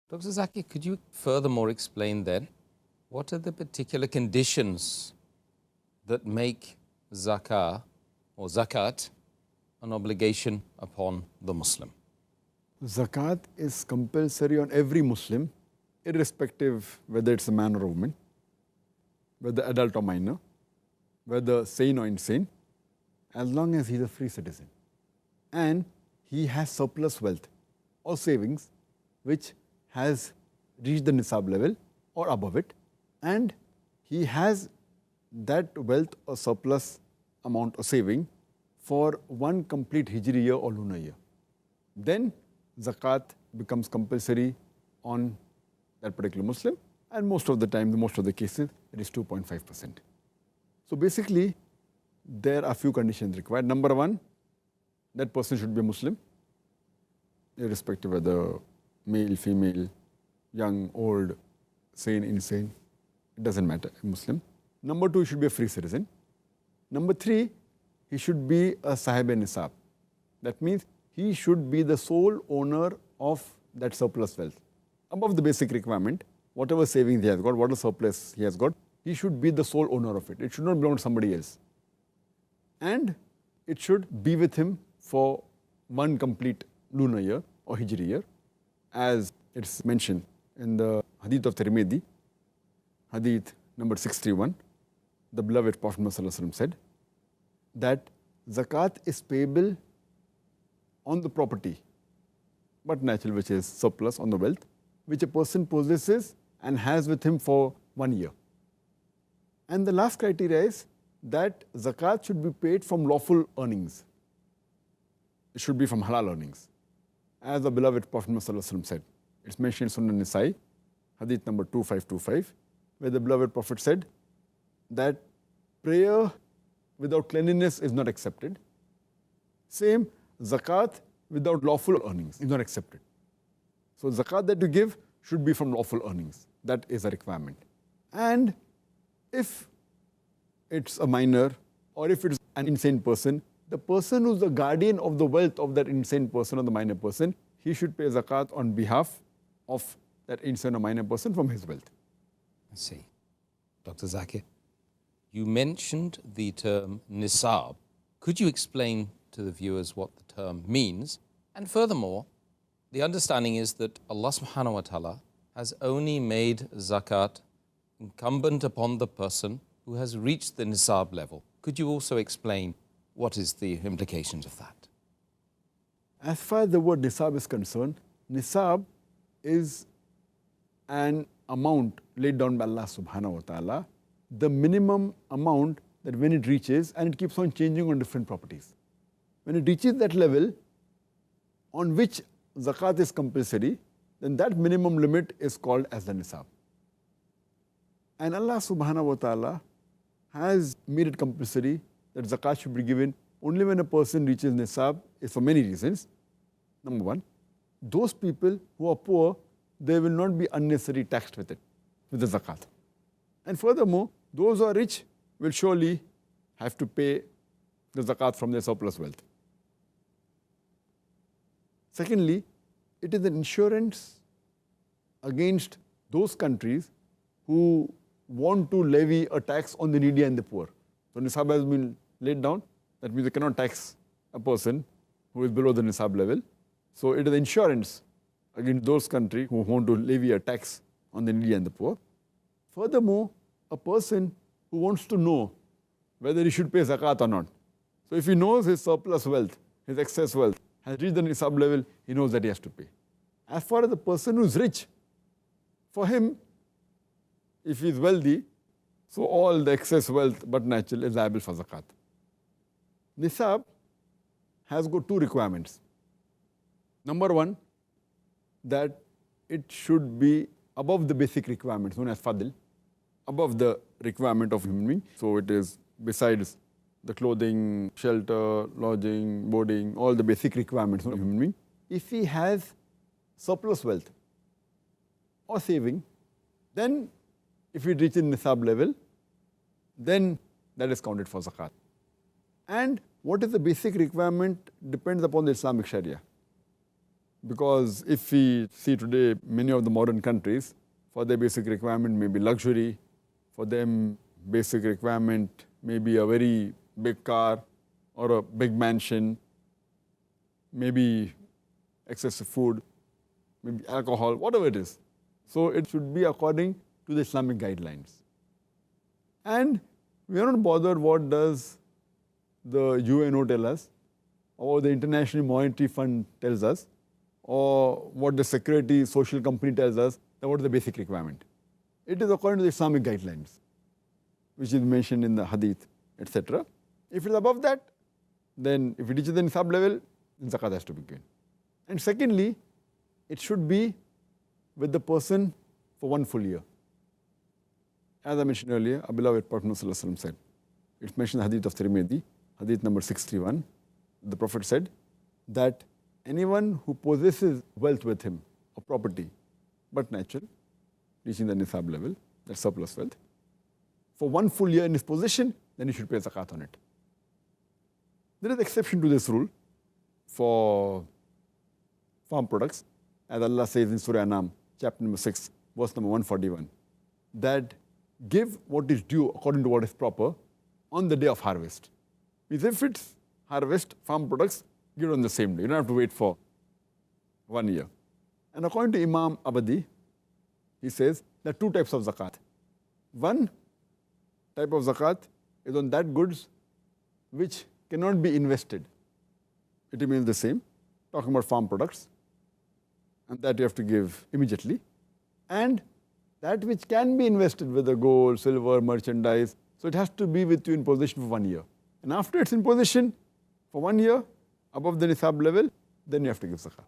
Dr. Zakir, could you furthermore explain then what are the particular conditions that make zakah or zakat an obligation upon the Muslim? Zakat is compulsory on every Muslim, irrespective whether it's a man or a woman, whether adult or minor, whether sane or insane, as long as he's a free citizen. And he has surplus wealth or savings which has reached the nisab level or above it, and he has that wealth or surplus amount or saving for one complete hijri year or lunar year. Then zakat becomes compulsory on that particular Muslim, and most of the time, most of the cases, it is 2.5%. So basically, there are few conditions required. Number one, that person should be a Muslim, irrespective of whether male, female, young, old, sane, insane, it doesn't matter, a Muslim. Number two, he should be a free citizen. Number three, he should be a sahib-e-nisab. That means he should be the sole owner of that surplus wealth. Above the basic requirement, whatever savings he has got, whatever surplus he has got, he should be the sole owner of it. It should not belong to somebody else. And it should be with him for one complete lunar year or hijri year, as it's mentioned in the hadith of Tirmidhi, hadith number 631. The beloved Prophet ﷺ said that zakat is payable on the property, but natural, which is surplus on the wealth, which a person possesses and has with him for 1 year. And the last criteria is that zakat should be paid from lawful earnings. It should be from halal earnings. As the beloved Prophet ﷺ said, it's mentioned in Sunan Naik, hadith number 2525, where the beloved Prophet said that prayer without cleanliness is not accepted. Same, zakat without lawful earnings is not accepted. So zakat that you give should be from lawful earnings. That is a requirement. And if it's a minor or if it's an insane person, the person who's the guardian of the wealth of that insane person or the minor person, he should pay zakat on behalf of that insane or minor person from his wealth. I see. Dr. Zakir, you mentioned the term nisab. Could you explain to the viewers what the term means? And furthermore, the understanding is that Allah subhanahu wa ta'ala has only made zakat incumbent upon the person who has reached the nisab level. Could you also explain what is the implications of that? As far as the word nisab is concerned, nisab is an amount laid down by Allah subhanahu wa ta'ala, the minimum amount that when it reaches, and it keeps on changing on different properties. When it reaches that level on which zakat is compulsory, then that minimum limit is called as the nisab. And Allah subhanahu wa ta'ala has made it compulsory that zakat should be given only when a person reaches nisab, is for many reasons. Number one, those people who are poor, they will not be unnecessarily taxed with it, with the zakat. And furthermore, those who are rich will surely have to pay the zakat from their surplus wealth. Secondly, it is an insurance against those countries who want to levy a tax on the needy and the poor. So nisab has been laid down. That means they cannot tax a person who is below the nisab level. So it is insurance against those countries who want to levy a tax on the needy and the poor. Furthermore, a person who wants to know whether he should pay zakat or not. So if he knows his surplus wealth, his excess wealth has reached the nisab level, he knows that he has to pay. As far as the person who is rich, for him, if he is wealthy, so all the excess wealth but natural is liable for zakat. Nisab has got two requirements. Number one, that it should be above the basic requirements known as fadl, above the requirement of human being. So it is besides the clothing, shelter, lodging, boarding, all the basic requirements of human being. If he has surplus wealth or saving, then if it reaches nisab level, then that is counted for zakat. And what is the basic requirement depends upon the Islamic Sharia. Because if we see today, many of the modern countries, for their basic requirement may be luxury, for them basic requirement may be a very big car or a big mansion, maybe excessive food, maybe alcohol, whatever it is. So it should be according to the Islamic guidelines. And we are not bothered what does the UNO tell us, or the International Monetary Fund tells us, or what the Security Social Company tells us, that what is the basic requirement. It is according to the Islamic guidelines, which is mentioned in the Hadith, etc. If it is above that, then if it reaches the nisab level, then zakat has to be given. And secondly, it should be with the person for 1 full year. As I mentioned earlier, our beloved Prophet ﷺ said, it's mentioned in the Hadith of Tirmidhi, Hadith number 631, the Prophet said that anyone who possesses wealth with him, or property, but natural, reaching the nisab level, that's surplus wealth, for 1 full year in his possession, then he should pay zakat on it. There is exception to this rule for farm products, as Allah says in Surah Anam, chapter number 6, verse number 141, that give what is due according to what is proper on the day of harvest. Means if it's harvest, farm products, give it on the same day. You don't have to wait for 1 year. And according to Imam Abadi, he says there are 2 types of zakat. One type of zakat is on that goods which cannot be invested. It remains the same, talking about farm products, and that you have to give immediately. And that which can be invested, whether gold, silver, merchandise, so it has to be with you in possession for 1 year. And after it's in possession for 1 year, above the nisab level, then you have to give zakat.